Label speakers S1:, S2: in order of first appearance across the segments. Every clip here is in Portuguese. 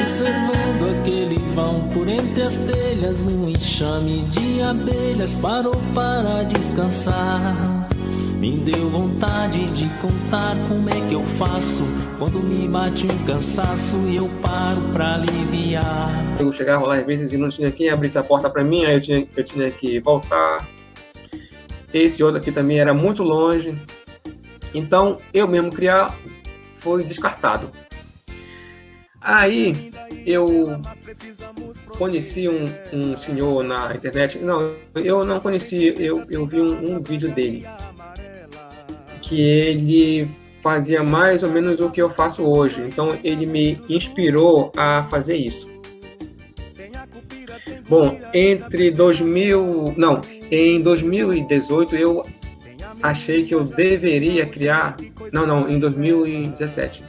S1: observando aquele vão por entre as telhas, um enxame de abelhas parou para descansar. Me deu vontade de contar como é que eu faço quando me bate um cansaço e eu paro pra aliviar.
S2: Eu chegava lá às vezes e não tinha quem abrisse a porta pra mim, aí eu tinha que voltar. Esse outro aqui também era muito longe. Então, eu mesmo criar foi descartado. Aí, eu conheci um senhor na internet. Não, eu não conheci, eu vi um vídeo dele. Que ele fazia mais ou menos o que eu faço hoje. Então, ele me inspirou a fazer isso. Bom, em 2018, eu achei que eu deveria criar... Não, em 2017.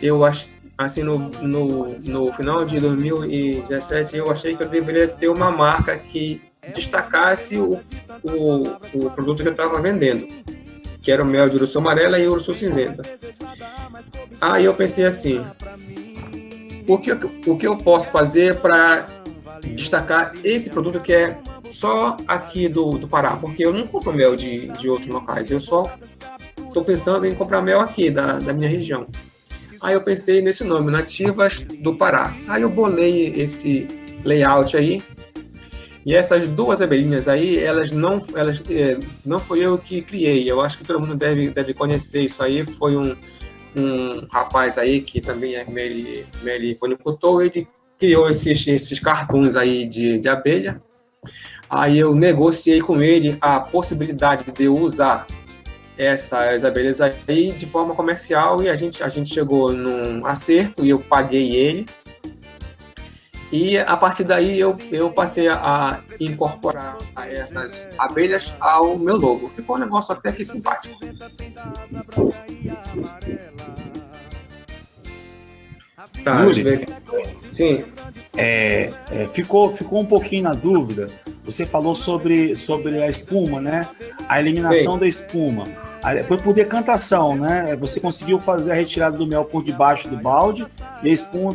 S2: Eu acho, assim, no final de 2017, eu achei que eu deveria ter uma marca que destacasse o produto que eu estava vendendo, que era o mel de urussu amarela e urussu cinzenta. Aí eu pensei assim, o que eu posso fazer para destacar esse produto que é só aqui do Pará? Porque eu não compro mel de outros locais, eu só estou pensando em comprar mel aqui, da minha região. Aí eu pensei nesse nome, Nativas do Pará. Aí eu bolei esse layout aí. E essas duas abelhinhas aí, elas não foi eu que criei. Eu acho que todo mundo deve conhecer isso aí. Foi um rapaz aí que também é meliponicultor. Ele criou esses cartoons aí de abelha. Aí eu negociei com ele a possibilidade de eu usar essas abelhas aí de forma comercial, e a gente chegou num acerto e eu paguei ele. E a partir daí eu passei a incorporar essas abelhas ao meu logo. Ficou um negócio até que simpático.
S3: Tá, Yuri,
S2: sim.
S3: Ficou um pouquinho na dúvida. Você falou sobre a espuma, né? A eliminação da espuma. Foi por decantação, né? Você conseguiu fazer a retirada do mel por debaixo do balde e a espuma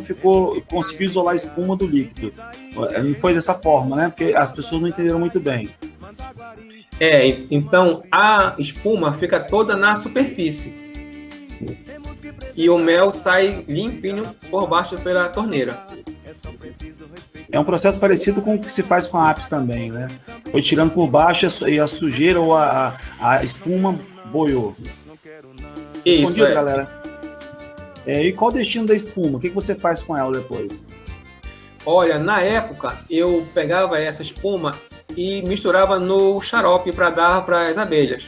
S3: conseguiu isolar a espuma do líquido. Não foi dessa forma, né? Porque as pessoas não entenderam muito bem.
S2: Então a espuma fica toda na superfície e o mel sai limpinho por baixo pela torneira.
S3: É um processo parecido com o que se faz com a ápice também, né? Foi tirando por baixo e a sujeira ou a espuma boiou. Respondido, galera? E qual o destino da espuma? O que você faz com ela depois?
S2: Olha, na época eu pegava essa espuma e misturava no xarope para dar para as abelhas.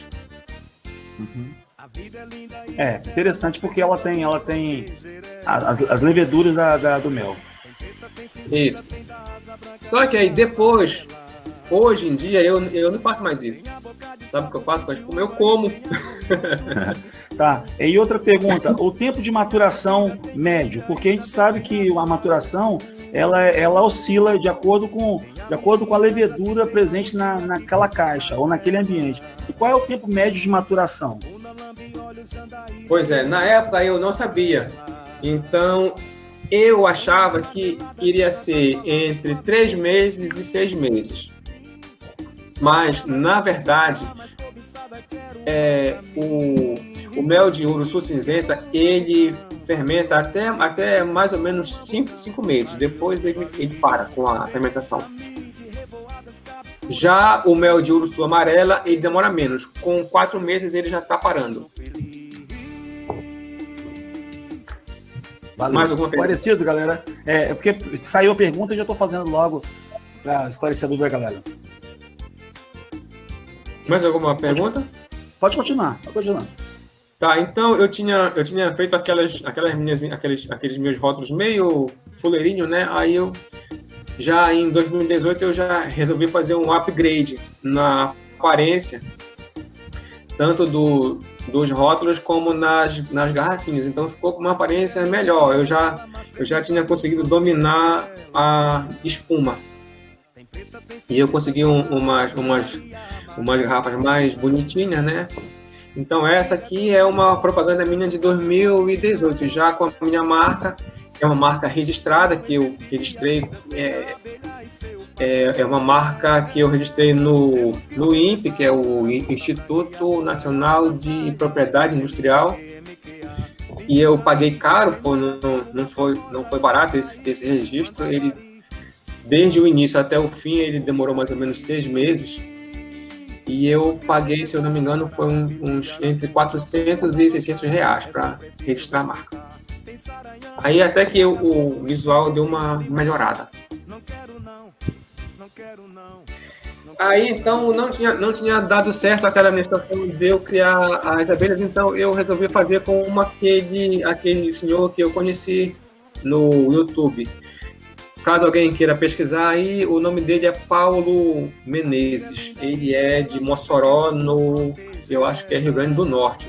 S3: Uhum. Interessante porque ela tem as leveduras do mel.
S2: Isso. Só que aí depois, hoje em dia, eu não faço mais isso. Sabe o que eu faço com a espuma? Eu como.
S3: Tá. E outra pergunta, o tempo de maturação médio, porque a gente sabe que a maturação ela oscila de acordo com a levedura presente naquela caixa ou naquele ambiente. E qual é o tempo médio de maturação?
S2: Pois é, na época eu não sabia. Então eu achava que iria ser entre 3 meses e 6 meses. Mas, na verdade, o mel de urussu cinzenta, ele fermenta até mais ou menos 5 meses. Depois ele para com a fermentação. Já o mel de urussu amarela, ele demora menos. Com 4 meses ele já está parando.
S3: Valeu. Mais alguma esclarecido, galera? Porque saiu a pergunta e já estou fazendo logo para esclarecer a dúvida da galera.
S2: Mais alguma pergunta?
S3: Pode continuar.
S2: Tá, então eu tinha feito aqueles meus rótulos meio fuleirinho, né? Aí já em 2018 eu já resolvi fazer um upgrade na aparência, tanto dos rótulos como nas garrafinhas. Então ficou com uma aparência melhor. Eu já tinha conseguido dominar a espuma. E eu consegui umas garrafas mais bonitinhas, né? Então essa aqui é uma propaganda minha de 2018, já com a minha marca é uma marca registrada que eu registrei, é uma marca que eu registrei no INPE, que é o Instituto Nacional de Propriedade Industrial, e eu paguei caro, não foi barato esse registro. Ele, desde o início até o fim, ele demorou mais ou menos 6 meses, e eu paguei, se eu não me engano, foi uns entre 400 e 600 reais para registrar a marca. Aí até que o visual deu uma melhorada. Aí então não tinha dado certo aquela minha situação de eu criar as abelhas, então eu resolvi fazer com aquele senhor que eu conheci no YouTube. Caso alguém queira pesquisar aí, o nome dele é Paulo Menezes. Ele é de Mossoró, eu acho que é Rio Grande do Norte.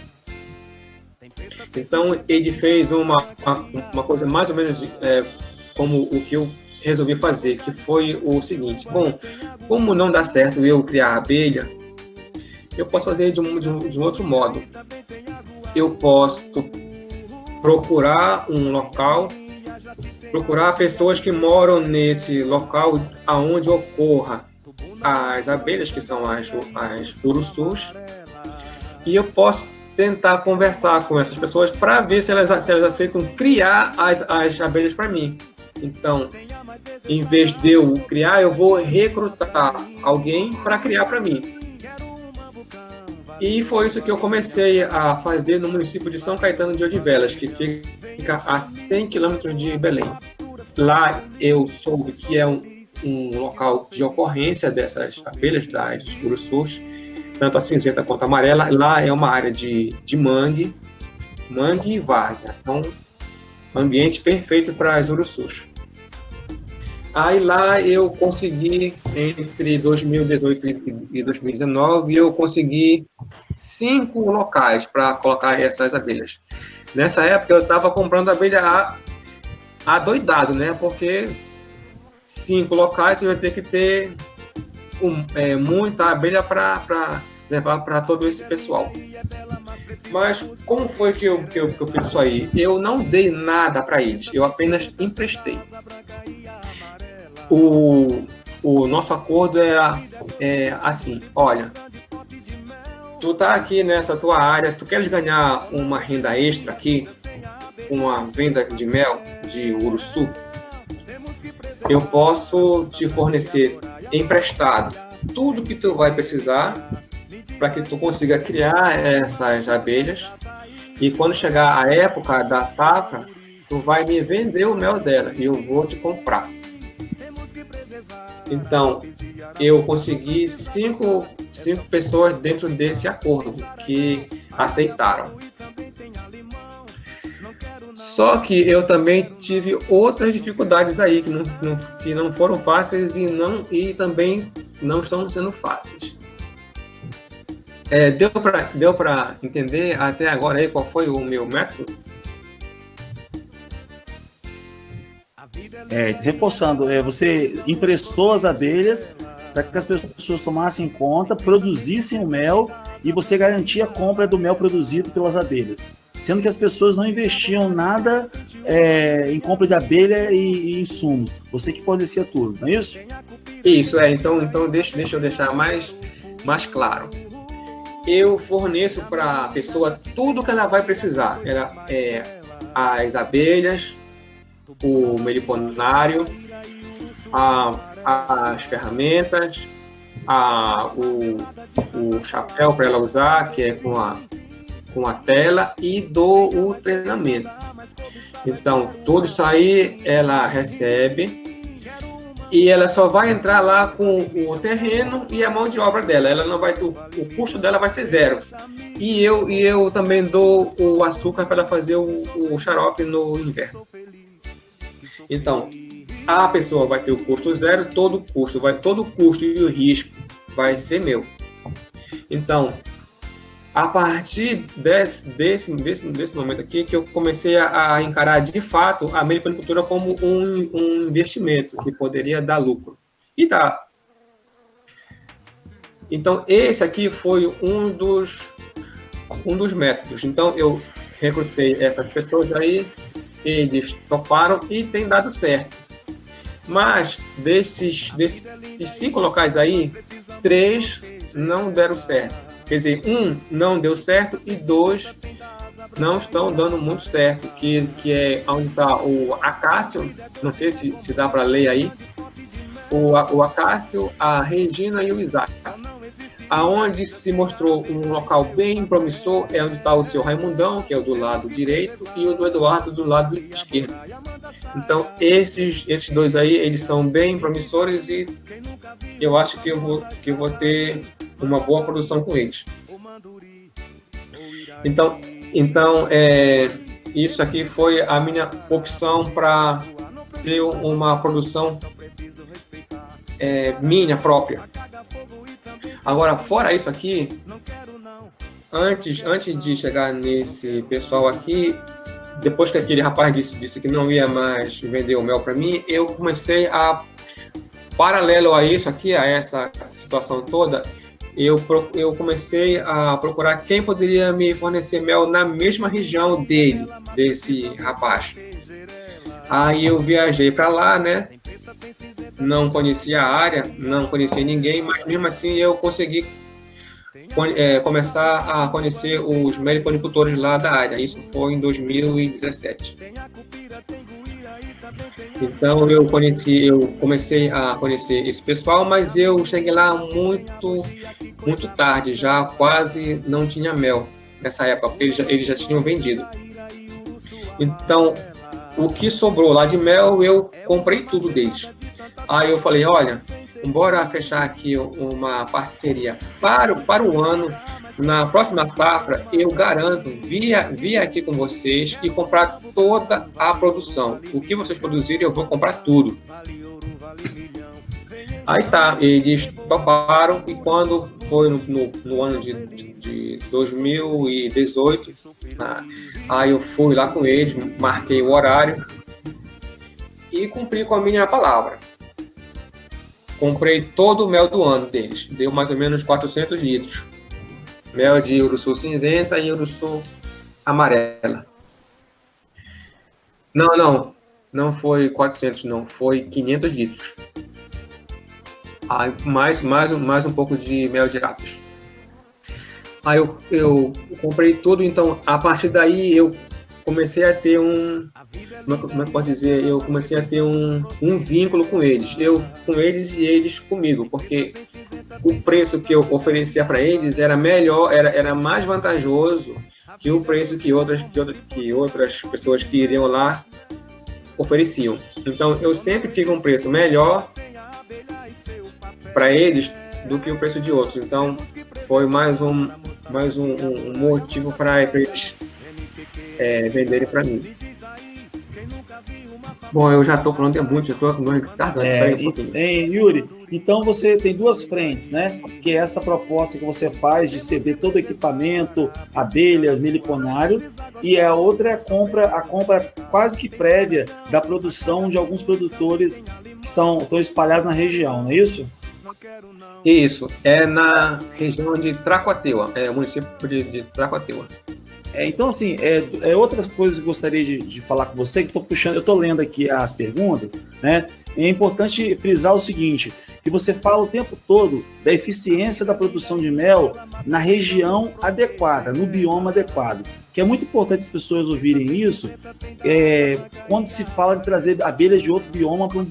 S2: Então ele fez uma coisa mais ou menos como o que eu resolvi fazer, que foi o seguinte: bom, como não dá certo eu criar abelha, eu posso fazer de um outro modo. Eu posso procurar um local, procurar pessoas que moram nesse local aonde ocorra as abelhas, que são as urussus, e eu posso tentar conversar com essas pessoas para ver se elas aceitam criar as abelhas para mim. Então, em vez de eu criar, eu vou recrutar alguém para criar para mim. E foi isso que eu comecei a fazer no município de São Caetano de Odivelas, que fica a 100 quilômetros de Belém. Lá eu soube que é um local de ocorrência dessas abelhas, das urussus, tanto a cinzenta quanto a amarela. Lá é uma área de mangue e várzea. Então, ambiente perfeito para as urussus. Aí lá eu consegui, entre 2018 e 2019, eu consegui 5 locais para colocar essas abelhas. Nessa época eu estava comprando abelha adoidado, né? Porque 5 locais você vai ter que ter muita abelha para levar para todo esse pessoal. Mas como foi que eu fiz isso aí? Eu não dei nada para eles, eu apenas emprestei. O nosso acordo é assim: olha, tu tá aqui nessa tua área, tu queres ganhar uma renda extra aqui, uma venda de mel de urussu, eu posso te fornecer emprestado tudo que tu vai precisar para que tu consiga criar essas abelhas, e quando chegar a época da safra, tu vai me vender o mel dela e eu vou te comprar. Então, eu consegui 5 pessoas dentro desse acordo que aceitaram. Só que eu também tive outras dificuldades aí que não foram fáceis e também não estão sendo fáceis. Deu para entender até agora aí qual foi o meu método?
S3: Reforçando, você emprestou as abelhas para que as pessoas tomassem conta, produzissem o mel, e você garantia a compra do mel produzido pelas abelhas, sendo que as pessoas não investiam nada em compra de abelha e insumo. Você que fornecia tudo, não é isso?
S2: Isso, então deixa eu deixar mais claro. Eu forneço para a pessoa tudo que ela vai precisar. As abelhas, o meliponário, as ferramentas, o chapéu para ela usar, que é com a tela, e dou o treinamento. Então, tudo isso aí ela recebe, e ela só vai entrar lá com o terreno e a mão de obra dela. Ela não vai, o custo dela vai ser 0. E eu também dou o açúcar para ela fazer o xarope no inverno. Então, a pessoa vai ter o custo 0, todo o custo e o risco vai ser meu. Então, a partir desse momento aqui, que eu comecei a encarar de fato a meliponicultura como um investimento que poderia dar lucro. E dá. Então, esse aqui foi um dos métodos. Então, eu recrutei essas pessoas aí, eles toparam e tem dado certo. Mas desses 5 locais aí, 3 não deram certo. Quer dizer, 1 não deu certo e 2 não estão dando muito certo, que é onde está o Acácio, não sei se dá para ler aí, o Acácio, a Regina e o Isaac. Aonde se mostrou um local bem promissor é onde está o seu Raimundão, que é o do lado direito, e o do Eduardo do lado esquerdo. Então, esses 2 aí, eles são bem promissores e eu acho que eu vou ter uma boa produção com eles. Então isso aqui foi a minha opção para ter uma produção minha própria. Agora, fora isso aqui, antes de chegar nesse pessoal aqui, depois que aquele rapaz disse que não ia mais vender o mel para mim, eu comecei a, paralelo a isso aqui, a essa situação toda, eu comecei a procurar quem poderia me fornecer mel na mesma região desse rapaz. Aí eu viajei para lá, né? Não conhecia a área, não conhecia ninguém, mas mesmo assim eu consegui começar a conhecer os meliponicultores lá da área. Isso foi em 2017. Então eu comecei a conhecer esse pessoal, mas eu cheguei lá muito tarde, já quase não tinha mel nessa época, porque eles já tinham vendido. Então, o que sobrou lá de mel, eu comprei tudo deles. Aí eu falei, olha, bora fechar aqui uma parceria para o ano. Na próxima safra, eu garanto vir aqui com vocês e comprar toda a produção. O que vocês produzirem, eu vou comprar tudo. Aí tá, eles toparam e quando foi no ano de 2018, aí eu fui lá com eles, marquei o horário e cumpri com a minha palavra. Comprei todo o mel do ano deles, deu mais ou menos 400 litros. Mel de uruçu cinzenta e uruçu amarela. Não foi 400, não, foi 500 litros. Aí mais um pouco de mel de lápis. Aí eu comprei tudo, então a partir daí eu comecei a ter como é que pode dizer? Eu comecei a ter um vínculo com eles. Eu com eles e eles comigo, porque o preço que eu oferecia para eles era melhor, era mais vantajoso que o preço que outras pessoas que iriam lá ofereciam. Então eu sempre tive um preço melhor para eles do que o preço de outros. Então foi mais um motivo para eles venderem para mim. Bom, eu já estou falando de muito, eu estou com um pouquinho.
S3: Yuri, então você tem 2 frentes, né? Que é essa proposta que você faz de ceder todo o equipamento, abelhas, meliponário, e a outra é a compra quase que prévia da produção de alguns produtores que estão espalhados na região, não é isso?
S2: Isso, é na região de Tracuateua, o município de Tracuateua.
S3: Então, assim, outras coisas que eu gostaria de falar com você, que eu estou lendo aqui as perguntas, né? É importante frisar o seguinte, que você fala o tempo todo da eficiência da produção de mel na região adequada, no bioma adequado, que é muito importante as pessoas ouvirem isso, quando se fala de trazer abelhas de outro bioma para um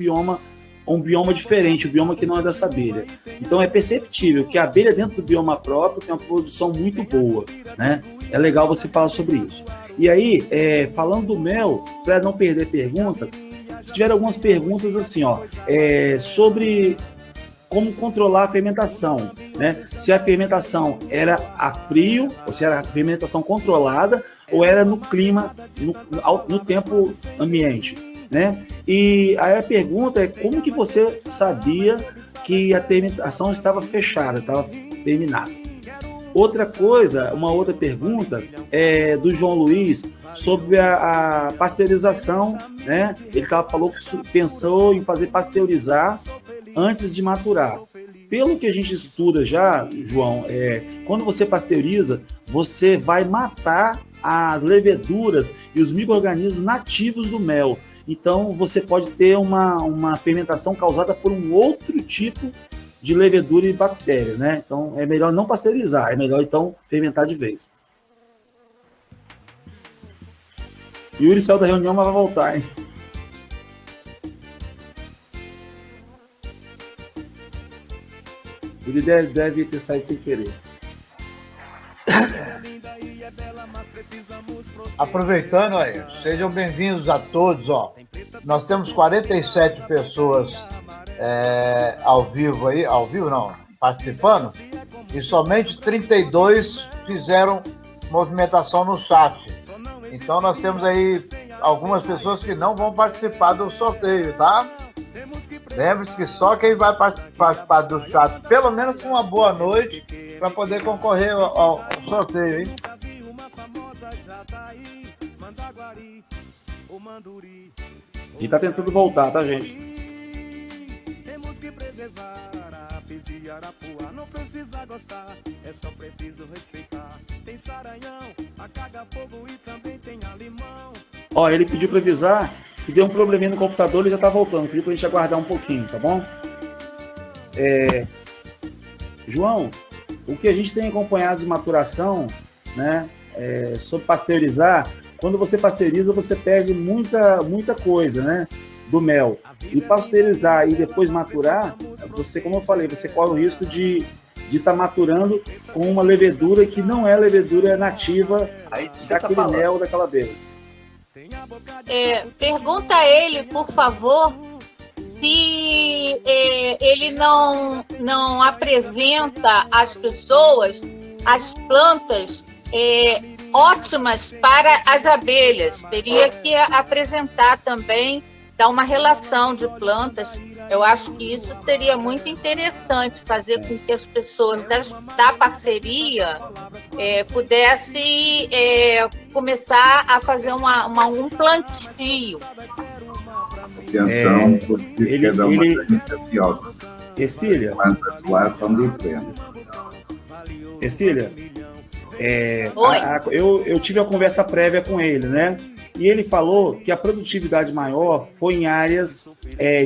S3: bioma diferente, um bioma que não é dessa abelha. Então é perceptível que a abelha dentro do bioma próprio tem uma produção muito boa, né? É legal você falar sobre isso. E aí, falando do mel, para não perder pergunta, se tiver algumas perguntas assim, sobre como controlar a fermentação, né? Se a fermentação era a frio, ou se era a fermentação controlada, ou era no clima, no tempo ambiente, né? E aí a pergunta é como que você sabia que a fermentação estava fechada, estava terminada? Uma outra pergunta é do João Luiz sobre a pasteurização, né? Ele falou que pensou em fazer pasteurizar antes de maturar. Pelo que a gente estuda já, João, quando você pasteuriza, você vai matar as leveduras e os micro-organismos nativos do mel. Então, você pode ter uma fermentação causada por um outro tipo de levedura e bactéria, né? Então, é melhor não pasteurizar, é melhor, então, fermentar de vez. Yuri saiu da reunião, mas vai voltar, hein? Ele deve ter saído sem querer.
S4: Aproveitando aí, sejam bem-vindos a todos, ó. Nós temos 47 pessoas ao vivo aí, ao vivo não, participando, e somente 32 fizeram movimentação no chat. Então nós temos aí algumas pessoas que não vão participar do sorteio, tá? Lembre-se que só quem vai participar do chat, pelo menos com uma boa noite, para poder concorrer ao sorteio, hein?
S3: E tá tentando voltar, tá, gente?
S5: Temos que preservar a pes e arapuá. Não precisa gostar, é só preciso respeitar. Tem saranhão, acaga fogo e também tem alimão.
S3: Ó, ele pediu para avisar que deu um probleminha no computador, ele já tá voltando. Pediu pra gente aguardar um pouquinho, tá bom? João, o que a gente tem acompanhado de maturação, né, sobre pasteurizar, quando você pasteuriza, você perde muita coisa, né, do mel. E pasteurizar e depois maturar, você, como eu falei, você corre o risco de estar maturando com uma levedura que não é levedura nativa daquele mel ou daquela abelha.
S6: Pergunta a ele, por favor, se ele não apresenta às pessoas as plantas ótimas para as abelhas. Teria que apresentar também, dar uma relação de plantas. Eu acho que isso seria muito interessante, fazer com que as pessoas da parceria pudessem começar a fazer um plantio.
S7: Atenção, porque cada uma iniciativa.
S3: Cecília,
S7: lá são diferentes.
S3: Cecília, eu tive a conversa prévia com ele, né? E ele falou que a produtividade maior foi em áreas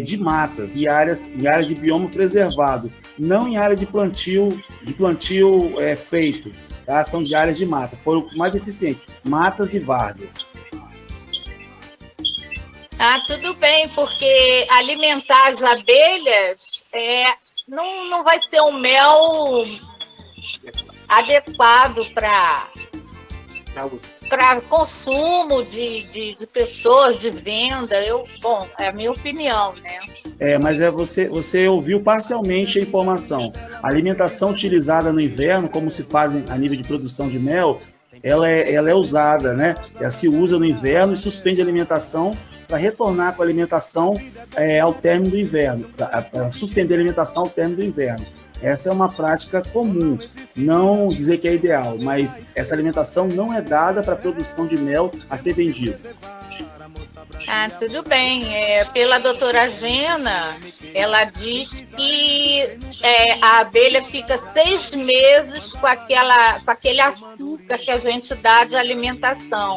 S3: de matas e áreas de bioma preservado, não em área de plantio feito, tá? São de áreas de mata, foram mais eficientes, matas e várzeas.
S6: Tudo bem, porque alimentar as abelhas não vai ser um mel adequado para consumo de pessoas, de venda. É a minha opinião, né?
S3: Mas você ouviu parcialmente a informação. A alimentação utilizada no inverno, como se faz a nível de produção de mel, ela é usada, né? Ela se usa no inverno e suspende a alimentação para retornar com a alimentação ao término do inverno, para suspender a alimentação ao término do inverno. Essa é uma prática comum, não dizer que é ideal, mas essa alimentação não é dada para a produção de mel a ser vendido.
S6: Tudo bem. Pela doutora Gena, ela diz que a abelha fica 6 meses com aquele açúcar que a gente dá de alimentação.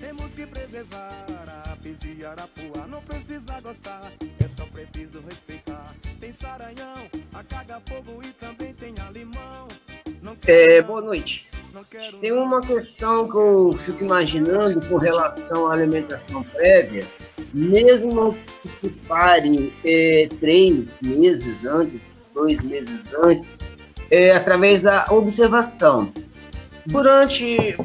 S5: Temos que preservar a pes e arapuá. Não precisa gostar, é só preciso respeitar. Tem saranhão, acaga fogo e também tem alimão.
S8: Boa noite. Tem uma questão que eu fico imaginando com relação à alimentação prévia, mesmo que se pare 3 meses antes, 2 meses antes, através da observação. Durante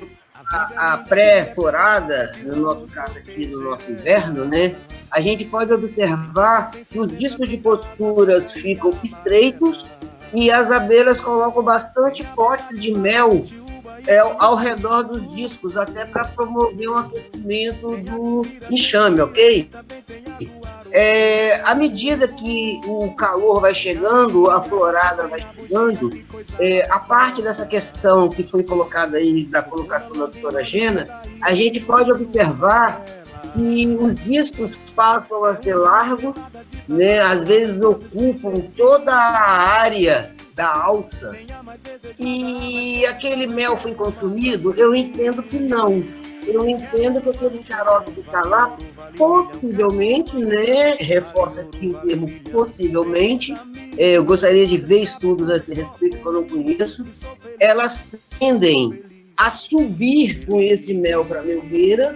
S8: a pré-florada, no nosso caso aqui, no nosso inverno, né, a gente pode observar que os discos de posturas ficam estreitos e as abelhas colocam bastante potes de mel ao redor dos discos, até para promover um aquecimento do enxame, ok? À medida que o calor vai chegando, a florada vai chegando, a parte dessa questão que foi colocada aí, da colocação da doutora Gena, a gente pode observar que os discos passam a ser largos, né? Às vezes ocupam toda a área da alça e aquele mel foi consumido, eu entendo que não. Eu entendo que aquele xarope que está lá, possivelmente, né, reforço aqui o termo possivelmente, eu gostaria de ver estudos a esse respeito que eu não conheço, elas tendem a subir com esse mel para a melgueira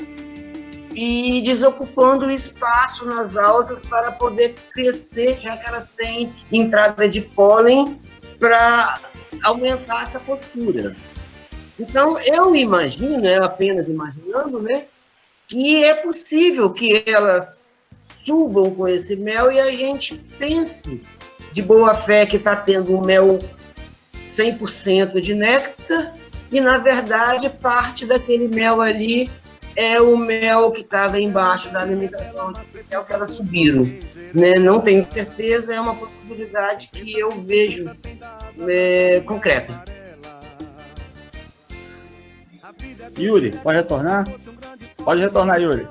S8: e desocupando o espaço nas alças para poder crescer, já que elas têm entrada de pólen para aumentar essa postura. Então, eu imagino, apenas imaginando, né, que é possível que elas subam com esse mel e a gente pense de boa fé que está tendo um mel 100% de néctar e, na verdade, parte daquele mel ali é o mel que estava embaixo da alimentação artificial que elas subiram. Né? Não tenho certeza, é uma possibilidade que eu vejo concreta.
S3: Yuri, pode retornar? Pode retornar, Yuri.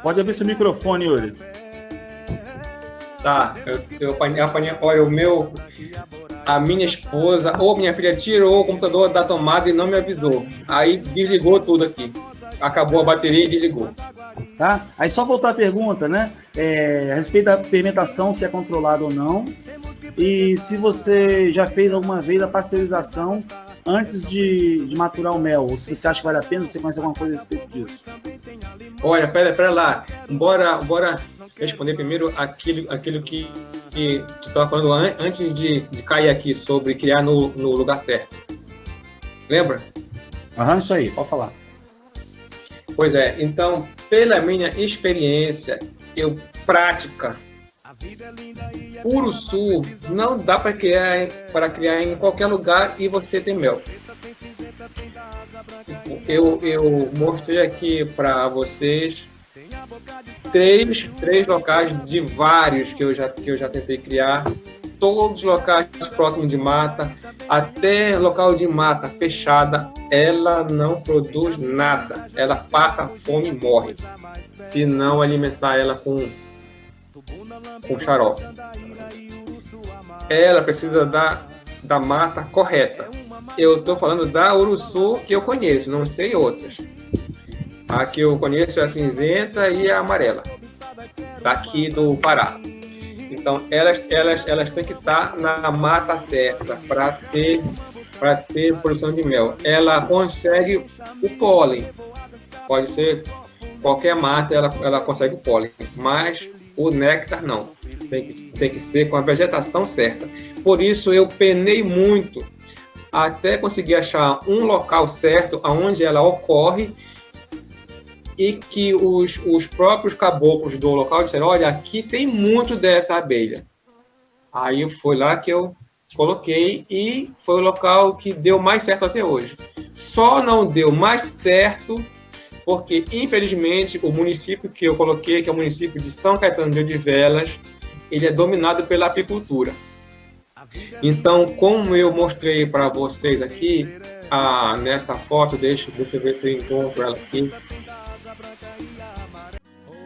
S3: Pode abrir seu microfone, Yuri.
S2: Tá, eu apanhei, olha, a minha esposa ou minha filha tirou o computador da tomada e não me avisou. Aí desligou tudo aqui. Acabou a bateria e desligou.
S3: Tá? Aí só voltar à pergunta, né? A respeito da fermentação, se é controlado ou não. E se você já fez alguma vez a pasteurização antes de maturar o mel, ou se você acha que vale a pena, você conhece alguma coisa a respeito disso?
S2: Olha, pera lá. Bora responder primeiro aquilo que tu estava falando antes de cair aqui sobre criar no lugar certo. Lembra?
S3: Isso aí, pode falar.
S2: Pois é, então, pela minha experiência, prática, uruçu não dá para criar em qualquer lugar e você tem mel. Eu mostrei aqui para vocês três locais de vários que eu já tentei criar, todos locais próximos de mata, até local de mata fechada, ela não produz nada, ela passa fome e morre, se não alimentar ela com xarope. Ela precisa da mata correta. Eu estou falando da uruçu que eu conheço, não sei outras. A que eu conheço é a cinzenta e a amarela, daqui do Pará. Então, elas têm que estar na mata certa para ter produção de mel. Ela consegue o pólen. Pode ser qualquer mata, ela consegue o pólen, mas o néctar não. Tem que ser com a vegetação certa. Por isso, eu penei muito até conseguir achar um local certo onde ela ocorre e que os próprios caboclos do local disseram, olha, aqui tem muito dessa abelha. Aí foi lá que eu coloquei e foi o local que deu mais certo até hoje. Só não deu mais certo porque, infelizmente, o município que eu coloquei, que é o município de São Caetano de Odivelas, ele é dominado pela apicultura. Então, como eu mostrei para vocês aqui, nesta foto, deixa eu ver se eu encontro ela aqui.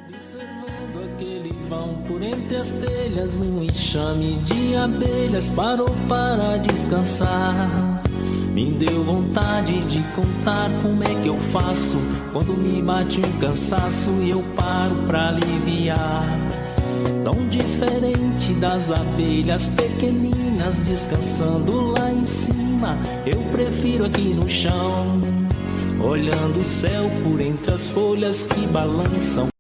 S1: Observando aquele vão por entre as telhas, um enxame de abelhas parou para descansar. Me deu vontade de contar como é que eu faço quando me bate um cansaço e eu paro para aliviar. Tão diferente das abelhas pequeninas descansando lá em cima, eu prefiro aqui no chão, olhando o céu por entre as folhas que balançam.